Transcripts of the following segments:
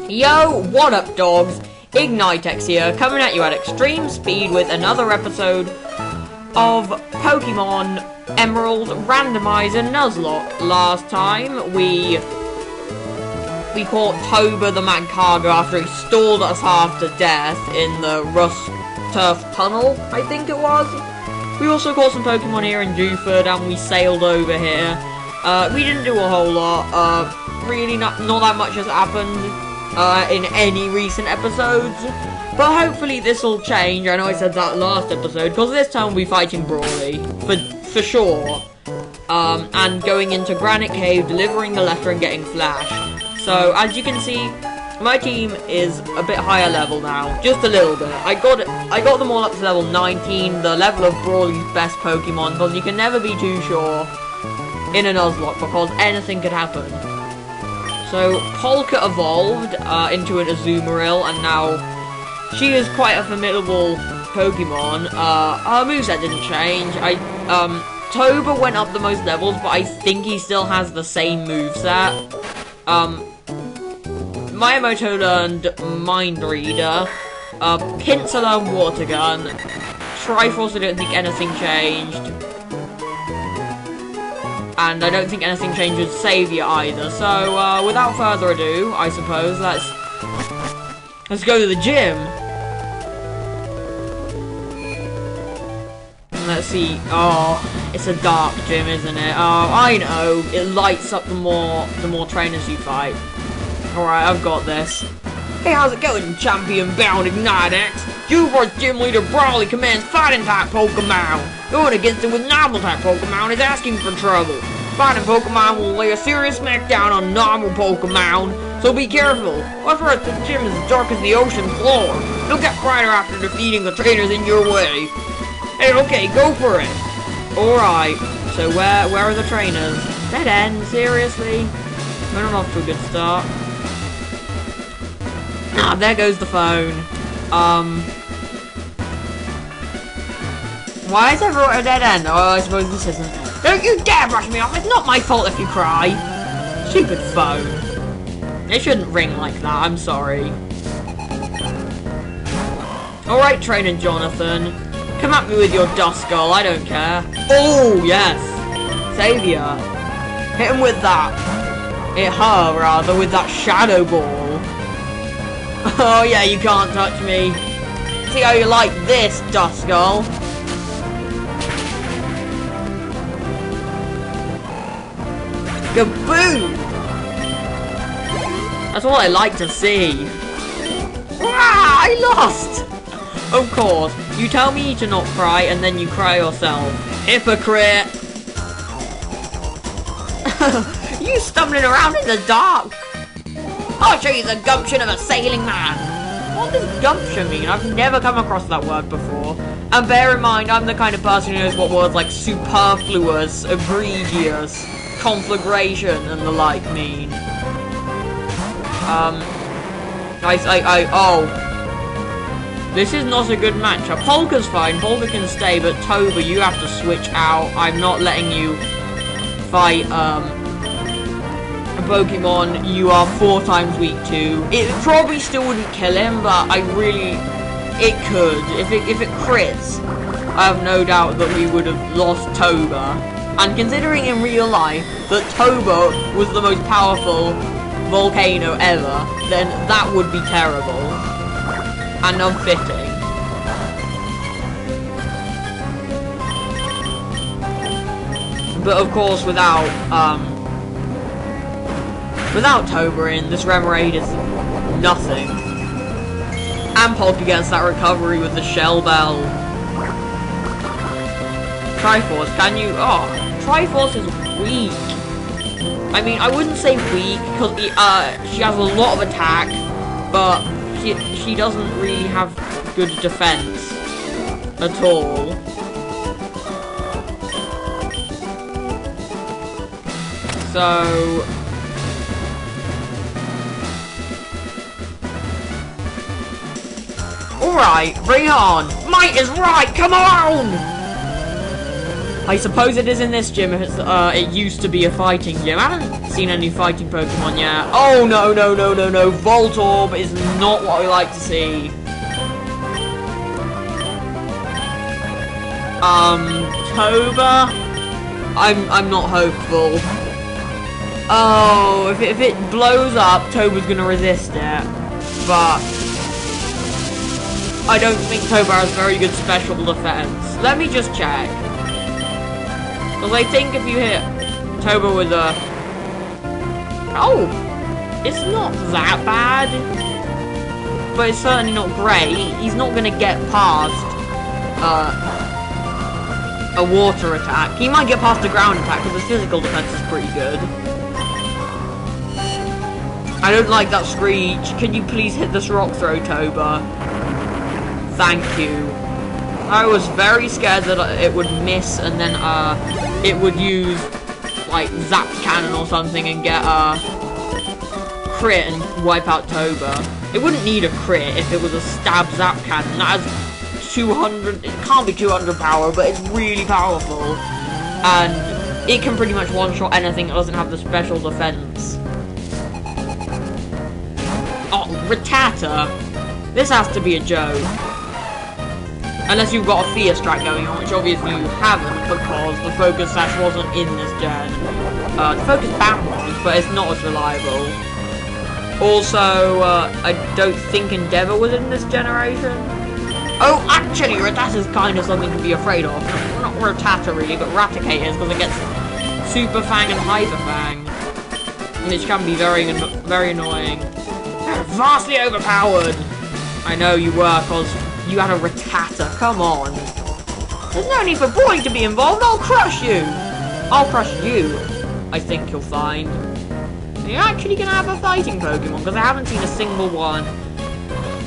Yo, what up dogs? Ignitex here, coming at you at extreme speed with another episode of Pokémon Emerald Randomiser Nuzlocke. Last time, we caught Toba the Magcargo after he stalled us half to death in the Rust Turf Tunnel, I think it was. We also caught some Pokemon here in Dewford, and we sailed over here. We didn't do a whole lot, really not that much has happened in any recent episodes, but hopefully this will change. I know I said that last episode, because this time we'll be fighting Brawly, for sure, and going into Granite Cave, delivering the letter and getting Flash. So, as you can see, my team is a bit higher level now, just a little bit. I got them all up to level 19, the level of Brawly's best Pokemon, because you can never be too sure in a Nuzlocke, because anything could happen. So, Polka evolved into an Azumarill, and now she is quite a formidable Pokemon. Her moveset didn't change. Toba went up the most levels, but I think he still has the same moveset. Miyamoto learned Mind Reader. Pinsir learned Water Gun. Triforce, I don't think anything changed. And I don't think anything changed with Savior either. So, without further ado, I suppose, let's go to the gym. Let's see. Oh, it's a dark gym, isn't it? Oh, I know. It lights up the more trainers you fight. Alright, I've got this. Hey, how's it going, champion bound Ignitex? Dewford's gym leader Brawly commands fighting type Pokemon. Going against him with normal type Pokemon is asking for trouble. Fighting Pokemon will lay a serious smackdown on normal Pokemon, so be careful. What's right, the gym is as dark as the ocean floor. It'll get brighter after defeating the trainers in your way. Hey, okay, go for it. Alright, so where are the trainers? Dead end, seriously? We're not off to a good start. Ah, there goes the phone. Why is everyone at a dead end? Oh, I suppose this isn't. Don't you dare brush me off! It's not my fault if you cry! Stupid phone. It shouldn't ring like that, I'm sorry. Alright, Trainer Jonathan. Come at me with your Duskull, I don't care. Oh, yes! Savior. Hit him with that. Hit her, rather, with that Shadow Ball. Oh yeah, you can't touch me. See how you like this, Duskull. Kaboom! That's what I like to see. Ah, I lost! Of course, you tell me to not cry and then you cry yourself. Hypocrite! You stumbling around in the dark! I'll show you the gumption of a sailing man! What does gumption mean? I've never come across that word before. And bear in mind, I'm the kind of person who knows what words like superfluous, egregious, conflagration, and the like mean. Oh. This is not a good matchup. Polka's fine, Polka can stay, but Toba, you have to switch out. I'm not letting you fight, Pokemon you are 4 times weak to. It probably still wouldn't kill him, but it could. If it crits, I have no doubt that we would have lost Toba. And considering in real life that Toba was the most powerful volcano ever, then that would be terrible and unfitting. But of course, without Toba in, this Remoraid is nothing. And Polka gets that recovery with the Shell Bell. Triforce, can you... Oh, Triforce is weak. I mean, I wouldn't say weak, because she has a lot of attack, but she doesn't really have good defense at all. So... Alright, bring it on. Might is right, come on! I suppose it is in this gym. It used to be a fighting gym. I haven't seen any fighting Pokemon yet. Oh, no, no, no, no, no. Voltorb is not what we like to see. Toba? I'm not hopeful. Oh, if it blows up, Toba's gonna resist it. But I don't think Toba has very good special defense. Let me just check. Because I think if you hit Toba with a... Oh! It's not that bad. But it's certainly not great. He's not going to get past a water attack. He might get past a ground attack because his physical defense is pretty good. I don't like that screech. Can you please hit this rock throw, Toba? Thank you. I was very scared that it would miss and then it would use like Zap Cannon or something and get a crit and wipe out Toba. It wouldn't need a crit if it was a stab Zap Cannon. That has 200, it can't be 200 power, but it's really powerful. And it can pretty much one-shot anything that doesn't have the special defense. Oh, Rattata. This has to be a joke. Unless you've got a Fear Strike going on, which obviously you haven't, because the Focus Sash wasn't in this gen. The Focus Band was, but it's not as reliable. Also, I don't think Endeavor was in this generation. Oh, actually, Rattata's kind of something to be afraid of. Not Rattata really, but Raticate is, because it gets Super Fang and Hyper Fang. Which can be very annoying. Vastly overpowered! I know you were, because you had a Rattata, come on. There's no need for Brawly to be involved, I'll crush you! I'll crush you, I think you'll find. Are you actually gonna have a fighting Pokemon? Because I haven't seen a single one.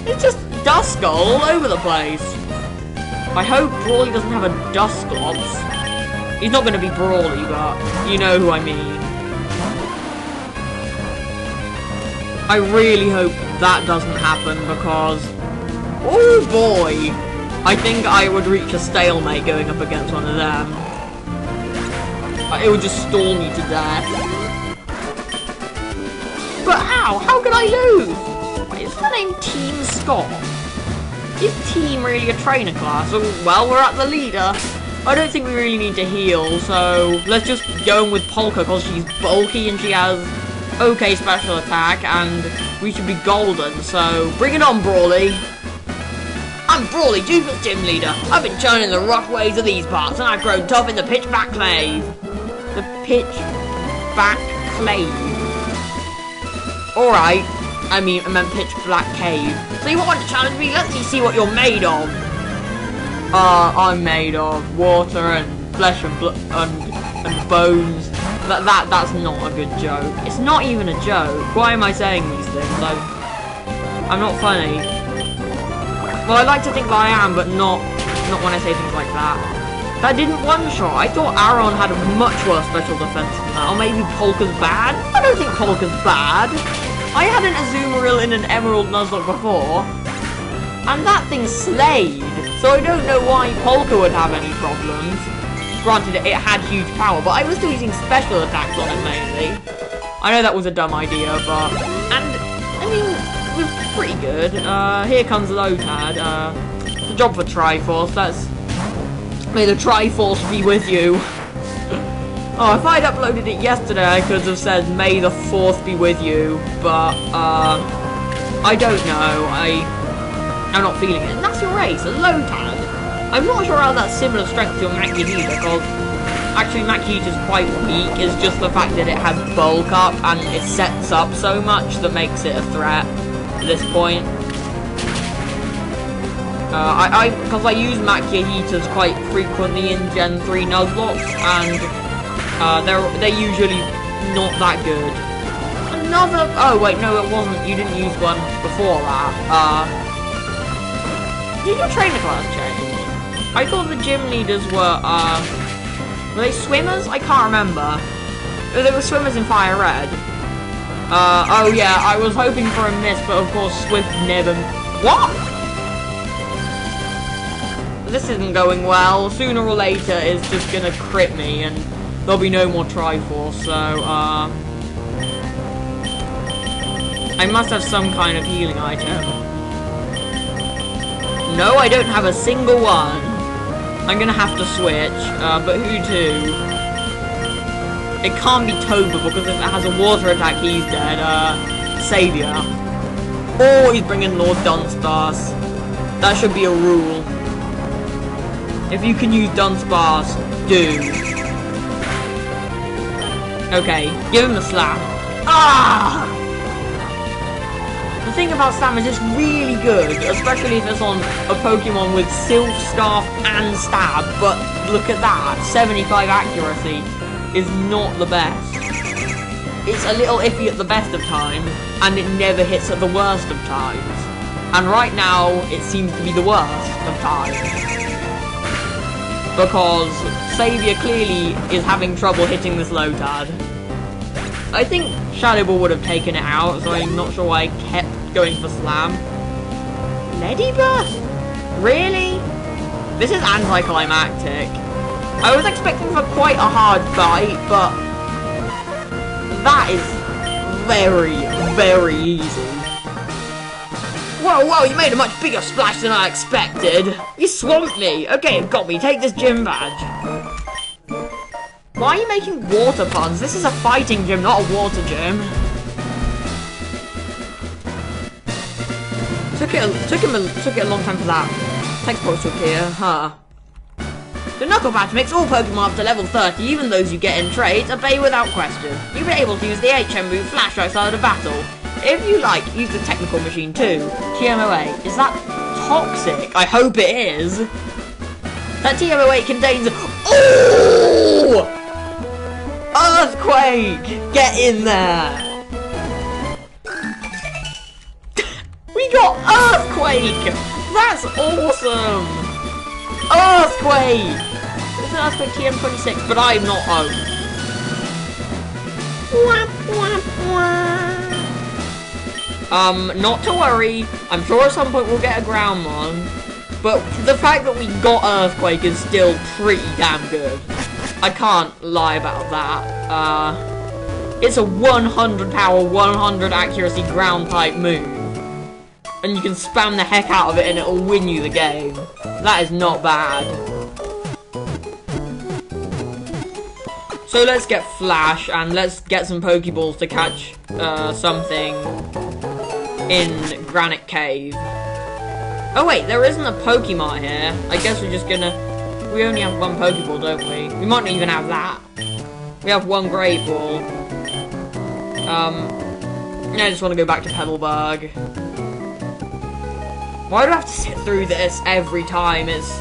It's just Duskull all over the place. I hope Brawly doesn't have a Dusclops. He's not gonna be Brawly, but you know who I mean. I really hope that doesn't happen because... Oh boy! I think I would reach a stalemate going up against one of them. It would just stall me to death. But how? How could I lose? Wait, is the name Team Scott? Is Team really a trainer class? Well, we're at the leader. I don't think we really need to heal, so let's just go in with Polka because she's bulky and she has okay special attack and we should be golden, so bring it on, Brawly. I'm Brawly, Doofus Gym Leader. I've been shown in the rough ways of these parts, and I've grown tough in the pitch black clave. The pitch black clave. Alright. I meant pitch black cave. So you want to challenge me? Let me see what you're made of. I'm made of water and flesh and bones. That's not a good joke. It's not even a joke. Why am I saying these things? I'm not funny. Well, I like to think that I am, but not when I say things like that. That didn't one-shot. I thought Aron had a much worse special defense than that. Or maybe Polka's bad? I don't think Polka's bad. I had an Azumarill in an Emerald Nuzlocke before, and that thing slayed. So I don't know why Polka would have any problems. Granted, it had huge power, but I was still using special attacks on it mainly. I know that was a dumb idea, but... And, I mean... It was pretty good. Here comes Lotad. The job for Triforce. May the Triforce be with you. Oh, if I'd uploaded it yesterday, I could have said, may the 4th be with you. But, I don't know. I'm not feeling it. And that's your race, a Lotad. I'm not sure how that's similar strength to a Makuhita, because actually Makuhita is quite weak. It's just the fact that it has bulk up and it sets up so much that makes it a threat. At this point, because I use Makuhitas quite frequently in Gen 3 Nuzlocke, and they're usually not that good. Oh wait, no, it wasn't. You didn't use one before that. Did your trainer class change? I thought the gym leaders were they swimmers? I can't remember. They were swimmers in Fire Red. Oh yeah, I was hoping for a miss, but of course Swift never... What? this isn't going well. Sooner or later, it's just gonna crit me, and there'll be no more Triforce, so, I must have some kind of healing item. No, I don't have a single one. I'm gonna have to switch, but who to? It can't be Toba, because if it has a water attack, he's dead. Savior. Oh, he's bringing Lord Dunsparce. That should be a rule. If you can use Dunsparce, do. Okay, give him a slap. Ah! The thing about Slam is it's really good, especially if it's on a Pokemon with Sylph, Scarf, and Stab, but look at that, 75 accuracy is not the best. It's a little iffy at the best of times, and it never hits at the worst of times. And right now, it seems to be the worst of times. Because Savior clearly is having trouble hitting this Lotad. I think Shadow Ball would have taken it out, so I'm not sure why I kept going for Slam. Lady Burst? Really? This is anticlimactic. I was expecting for quite a hard fight, but that is very, very easy. Whoa, whoa, you made a much bigger splash than I expected. You swamped me. Okay, it got me. Take this gym badge. Why are you making water puns? This is a fighting gym, not a water gym. Took it a long time for that. Textbooks took here, huh? The Knuckle Badge makes all Pokemon up to level 30, even those you get in trades, obey without question. You'll be able to use the HM move Flash outside of battle. If you like, use the Technical Machine too. TMO8. Is that toxic? I hope it is. That TMO8 contains... Oh! Earthquake! Get in there! We got Earthquake! That's awesome! Earthquake! It's an Earthquake TM26, but I'm not home. Not to worry. I'm sure at some point we'll get a Groundmon. But the fact that we got Earthquake is still pretty damn good. I can't lie about that. It's a 100 power, 100 accuracy ground type move. And you can spam the heck out of it and it'll win you the game. That is not bad. So let's get Flash and let's get some Pokeballs to catch something in Granite Cave. Oh wait, there isn't a Pokemon here. I guess we're just gonna... We only have one Pokeball, don't we? We might not even have that. We have one Great Ball. I just want to go back to Petalburg. Why do I have to sit through this every time? It's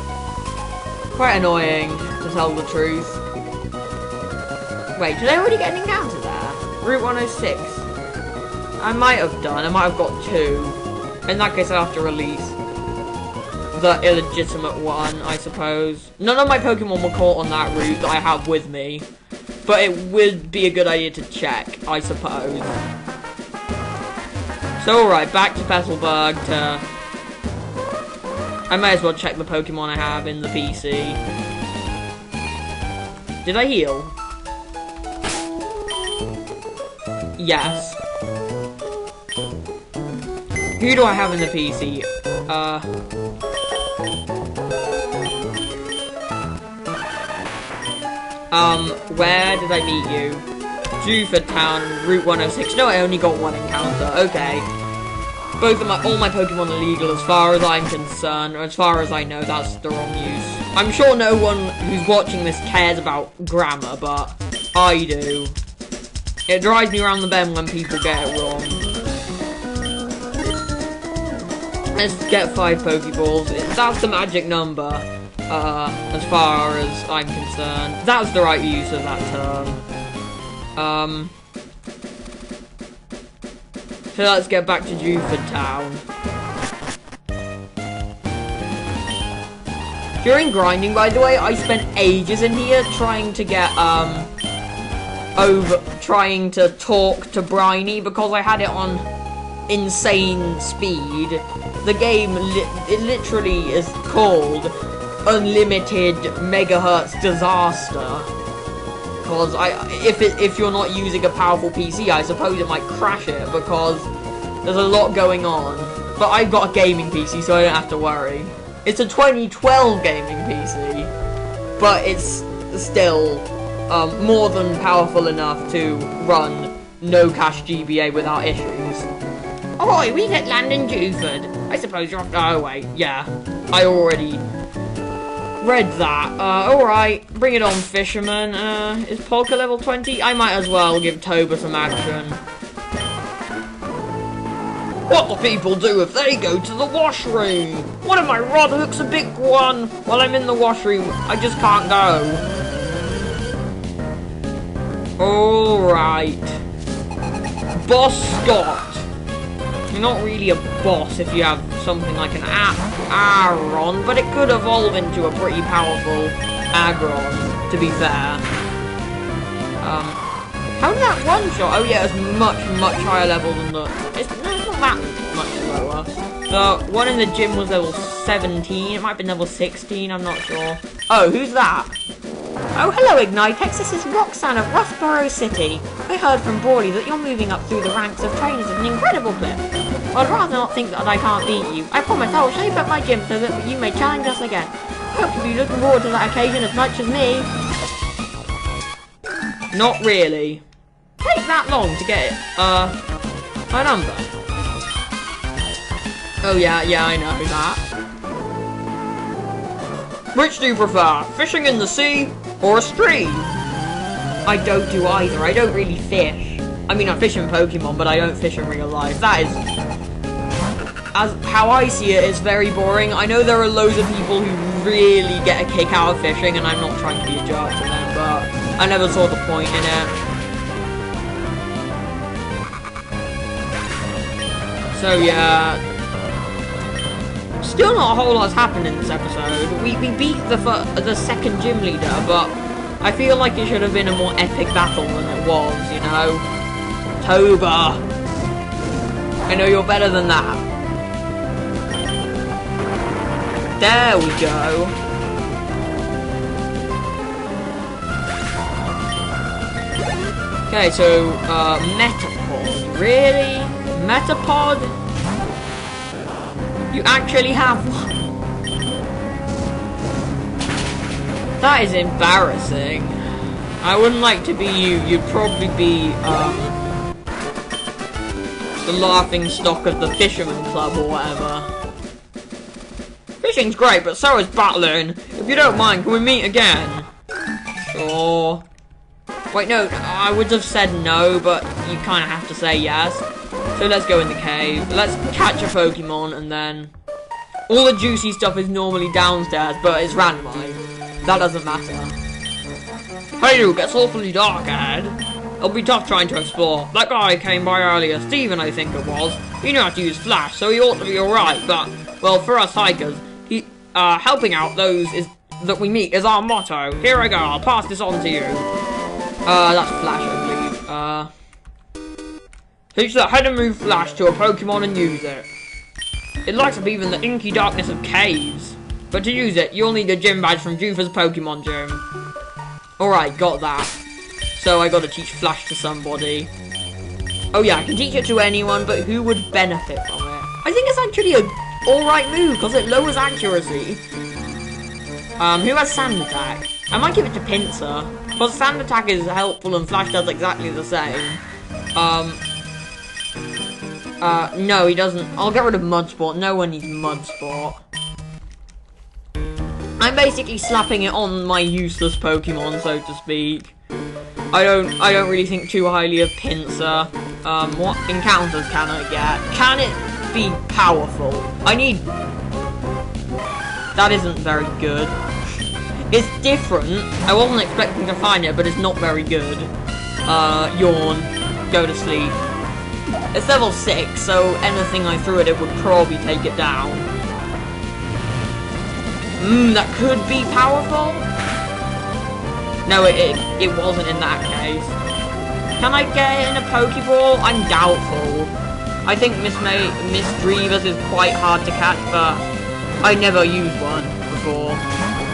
quite annoying, to tell the truth. Wait, did I already get an encounter there? Route 106. I might have done. I might have got 2. In that case, I'll have to release the illegitimate one, I suppose. None of my Pokemon were caught on that route that I have with me. But it would be a good idea to check, I suppose. So, alright, back to Petalburg to... I may as well check the Pokemon I have in the PC. Did I heal? Yes. Who do I have in the PC? Where did I meet you? Juford Town, Route 106. No, I only got one encounter. Okay. All my Pokemon are legal as far as I'm concerned, or as far as I know, that's the wrong use. I'm sure no one who's watching this cares about grammar, but I do. It drives me around the bend when people get it wrong. Let's get 5 Pokeballs. That's the magic number, as far as I'm concerned. That's the right use of that term. So let's get back to Juford Town. During grinding, by the way, I spent ages in here trying to get, trying to talk to Brawly because I had it on insane speed. The game, it literally is called unlimited megahertz disaster. Because if you're not using a powerful PC, I suppose it might crash it because there's a lot going on. But I've got a gaming PC, so I don't have to worry. It's a 2012 gaming PC, but it's still more than powerful enough to run no cache GBA without issues. Ahoy, we get land in Dewford. I suppose you're... Oh, wait, yeah. I already read that. Alright, bring it on, fisherman. Is Polka level 20? I might as well give Toba some action. What do people do if they go to the washroom? One of my rod hooks a big one. While I'm in the washroom, I just can't go. Alright. Boss Scott. You're not really a boss if you have something like an Aron, but it could evolve into a pretty powerful Agron, to be fair. How did that one shot? Oh yeah, it's much higher level than the... It's not that much lower. The one in the gym was level 17, it might have been level 16, I'm not sure. Oh, who's that? Oh, hello Ignitex, this is Roxanne of Roughborough City. I heard from Brawly that you're moving up through the ranks of trainers at an incredible clip. I'd rather not think that I can't beat you. I promise I will shape up my gym so that you may challenge us again. Hope you'll be looking forward to that occasion as much as me. Not really. Take that long to get my number. Oh yeah, I know that. Which do you prefer, fishing in the sea or a stream? I don't do either. I don't really fish. I mean, I fish in Pokemon, but I don't fish in real life. That is, as how I see it, it's very boring. I know there are loads of people who really get a kick out of fishing, and I'm not trying to be a jerk to them, but I never saw the point in it. So yeah, still not a whole lot's happened in this episode. We beat the second gym leader, but I feel like it should have been a more epic battle than it was, you know? Toba! I know you're better than that. There we go. Okay, so, Metapod. Really? Metapod? You actually have one? That is embarrassing. I wouldn't like to be you. You'd probably be, the laughing stock of the Fisherman Club or whatever. Fishing's great, but so is battling. If you don't mind, can we meet again? Sure. Wait, no, I would have said no, but you kind of have to say yes. So let's go in the cave. Let's catch a Pokemon, and then... All the juicy stuff is normally downstairs, but it's randomized. That doesn't matter. Hey, it gets awfully dark ahead. It'll be tough trying to explore. That guy came by earlier, Steven I think it was. He knew how to use Flash, so he ought to be alright, but... Well, for us hikers, helping out those that we meet is our motto. Here I go, I'll pass this on to you. That's Flash, I believe. Teach that head and move Flash to a Pokemon and use it. It lights up even the inky darkness of caves. But to use it, you'll need a gym badge from Jufa's Pokemon Gym. Alright, got that. So I gotta teach Flash to somebody. Oh yeah, I can teach it to anyone, but who would benefit from it? I think it's actually a alright move, because it lowers accuracy. Who has Sand Attack? I might give it to Pinsir, because Sand Attack is helpful and Flash does exactly the same. No, he doesn't. I'll get rid of Mud Sport. No one needs Mud Sport. I'm basically slapping it on my useless Pokemon, so to speak. I don't really think too highly of Pinsir. What encounters can I get? Can it be powerful? That isn't very good. It's different. I wasn't expecting to find it, but it's not very good. Yawn. Go to sleep. It's level 6, so anything I threw at it would probably take it down. That could be powerful? No, it wasn't in that case. Can I get it in a Pokeball? I'm doubtful. I think Misdreavus is quite hard to catch, but I never used one before.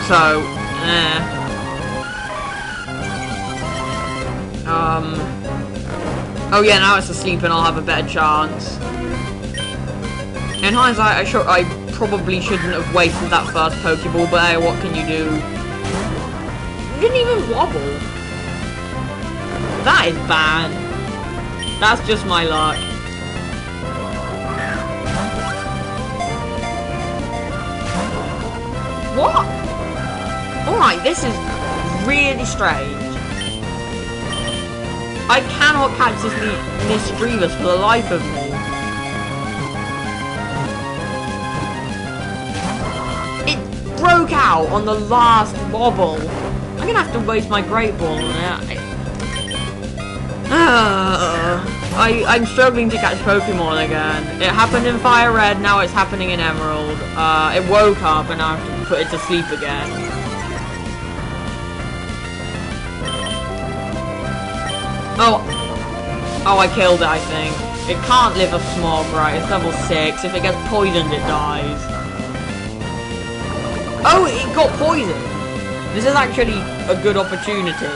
So, oh yeah, now it's asleep and I'll have a better chance. In hindsight, I probably shouldn't have wasted that first Pokeball, but hey, what can you do? You didn't even wobble. That is bad. That's just my luck. What? Alright, this is really strange. I cannot catch this Misdreavus for the life of me. It broke out on the last wobble. I'm gonna have to waste my Great Ball on it. I'm struggling to catch Pokemon again. It happened in Fire Red, now it's happening in Emerald. It woke up and I have to put it to sleep again. Oh, I killed it, I think. It can't live a Smog, right? It's level 6. If it gets poisoned, it dies. Oh, it got poisoned. This is actually a good opportunity.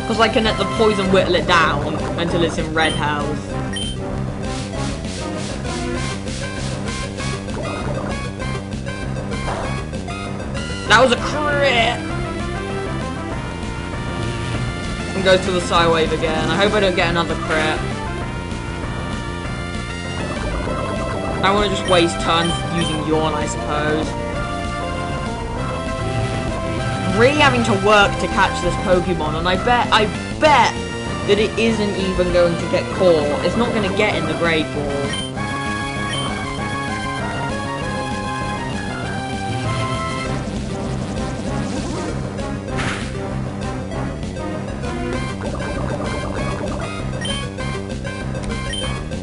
Because I can let the poison whittle it down until it's in red health. That was a crit! And goes to the Psywave again. I hope I don't get another crit. I want to just waste turns using Yawn, I suppose. Really having to work to catch this Pokemon, and I bet that it isn't even going to get caught. It's not going to get in the Great Ball.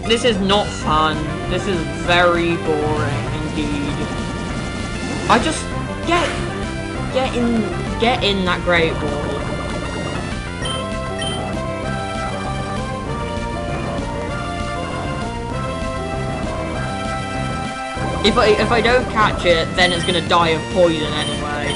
This is not fun. This is very boring indeed. I just get in that Great Ball. If I don't catch it, then it's gonna die of poison anyway.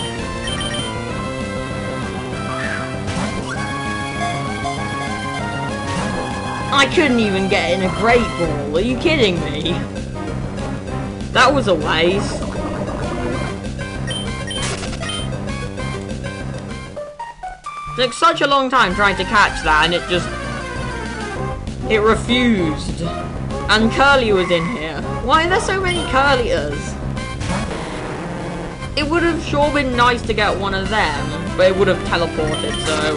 I couldn't even get in a Great Ball. Are you kidding me? That was a waste. It took such a long time trying to catch that, and it refused. And Curly was in here. Why are there so many Curliers? It would have sure been nice to get one of them, but it would have teleported, so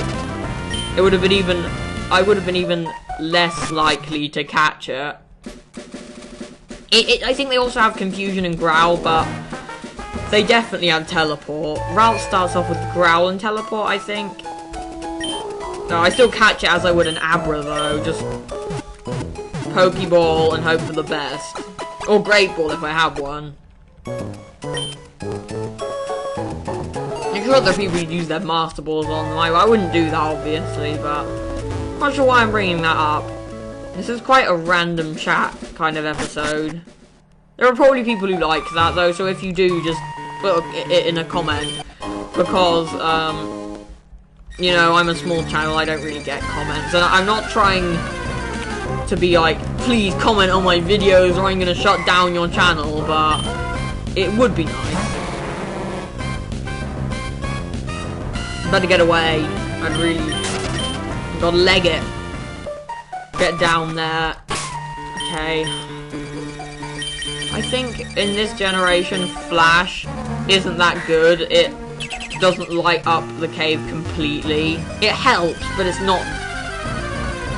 it would have been even. I would have been even less likely to catch it. I think they also have Confusion and Growl, but they definitely have Teleport. Ralph starts off with Growl and Teleport, I think. No, I still catch it as I would an Abra, though. Just Pokeball and hope for the best. Or Great Ball if I have one. I'm sure other people use their Master Balls on them. I wouldn't do that, obviously, but I'm not sure why I'm bringing that up. This is quite a random chat kind of episode. There are probably people who like that, though, so if you do, just put it in a comment. Because, you know, I'm a small channel, I don't really get comments. And I'm not trying to be like, please comment on my videos or I'm gonna shut down your channel, but it would be nice. Better get away. I'd really gotta leg it. Get down there. Okay. I think in this generation, Flash isn't that good. It doesn't light up the cave completely. It helps, but it's not.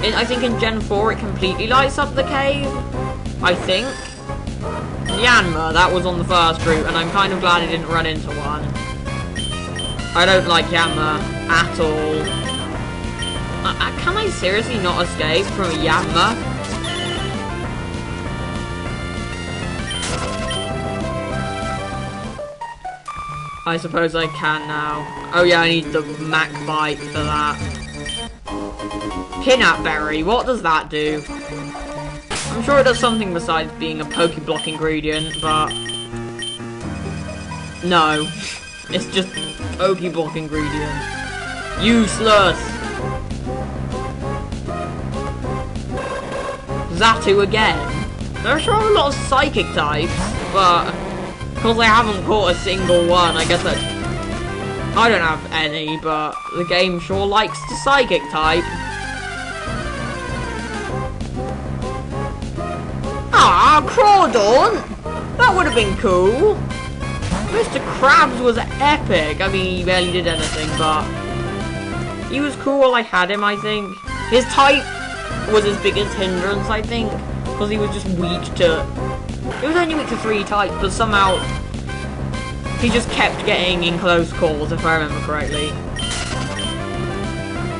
I think in Gen 4 it completely lights up the cave. I think. Yanma, that was on the first route, and I'm kind of glad I didn't run into one. I don't like Yanma at all. Can I seriously not escape from a Yanma? I suppose I can now. Oh yeah, I need the Mac Bite for that. Peanut Berry, what does that do? I'm I'm sure it does something besides being a Pokeblock ingredient, but... no. It's just Pokeblock ingredient. Useless! Xatu again. There are a lot of Psychic types, but... because I haven't caught a single one, I guess I don't have any, but the game sure likes the Psychic type. Ah, Crawdaunt! That would have been cool. Mr. Krabs was epic. I mean, he barely did anything, but he was cool while I had him, I think. His type was his biggest hindrance, I think, because he was just weak to... It was only weak to 3 types, but somehow he just kept getting in close calls, if I remember correctly.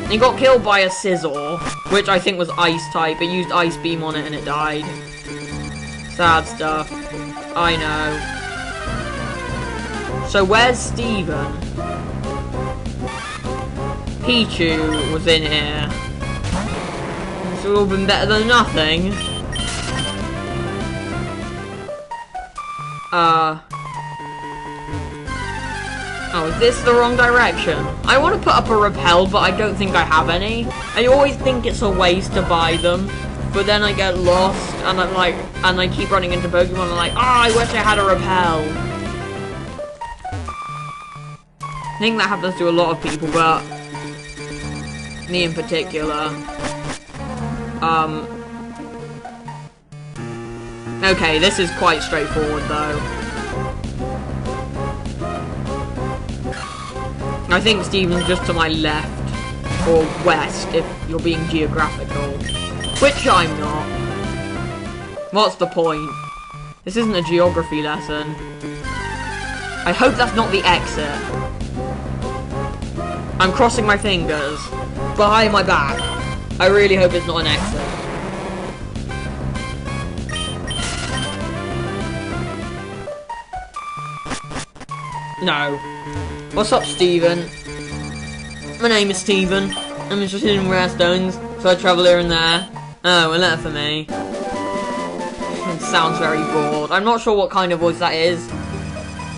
He got killed by a Scizor, which I think was Ice type. It used Ice Beam on it and it died. Sad stuff. I know. So where's Steven? Pichu was in here. This would have been better than nothing. Oh, is this the wrong direction? I want to put up a repel, but I don't think I have any. I always think it's a waste to buy them, but then I get lost, and I'm like, and I keep running into Pokemon, and I'm like, I wish I had a repel. I think that happens to a lot of people, but me in particular. Okay, this is quite straightforward, though. I think Steven's just to my left, or west, if you're being geographical. Which I'm not. What's the point? This isn't a geography lesson. I hope that's not the exit. I'm crossing my fingers. Behind my back. I really hope it's not an exit. No. What's up, Steven? My name is Steven. I'm interested in rare stones, so I travel here and there. Oh, a letter for me. It sounds very bored. I'm not sure what kind of voice that is,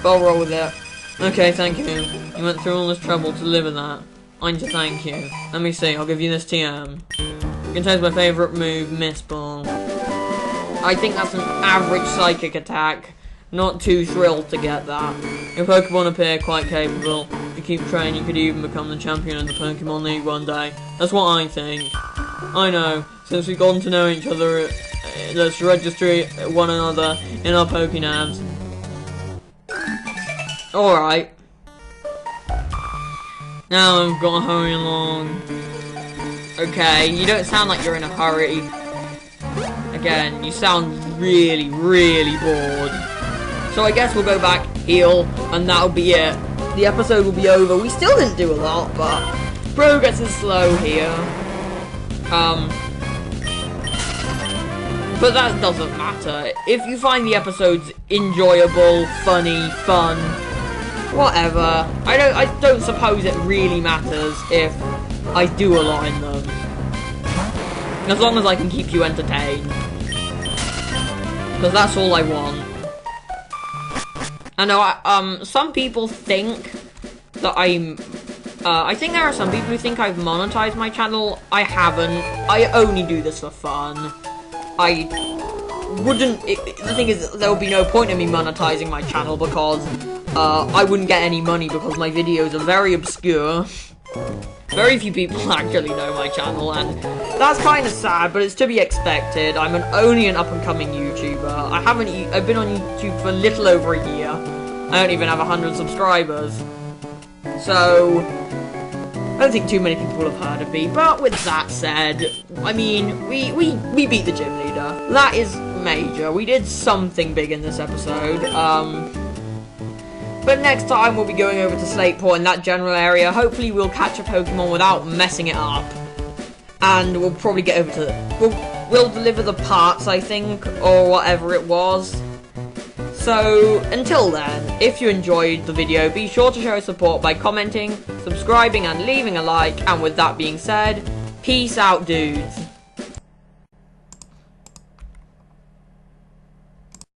but I'll roll with it. Okay, thank you. You went through all this trouble to deliver that. I need to thank you. Let me see, I'll give you this TM. It contains my favourite move, Miss Ball. I think that's an average psychic attack. Not too thrilled to get that. Your Pokemon appear quite capable. If you keep training, you could even become the champion of the Pokémon League one day. That's what I think. I know. Since we've gotten to know each other, let's register one another in our Pokénavs. Alright. Now I've got to hurry along. Okay, you don't sound like you're in a hurry. Again, you sound really, really bored. So I guess we'll go back, heal, and that'll be it. The episode will be over. We still didn't do a lot, but progress is slow here. But that doesn't matter. If you find the episodes enjoyable, funny, fun, whatever, I don't suppose it really matters if I do a lot in them. As long as I can keep you entertained. Because that's all I want. I know, some people think that I think there are some people who think I've monetized my channel. I haven't. I only do this for fun. I wouldn't, the thing is, there would be no point in me monetizing my channel because, I wouldn't get any money because my videos are very obscure. Very few people actually know my channel, and that's kind of sad, but it's to be expected. I'm only an up-and-coming YouTuber. I've been on YouTube for a little over a year. I don't even have 100 subscribers. So, I don't think too many people have heard of me, but with that said, I mean, we beat the gym leader. That is major. We did something big in this episode. But next time we'll be going over to Slateport in that general area. Hopefully we'll catch a Pokemon without messing it up. And we'll probably get over to... We'll deliver the parts, I think, or whatever it was. So, until then, if you enjoyed the video, be sure to show support by commenting, subscribing, and leaving a like. And with that being said, peace out, dudes.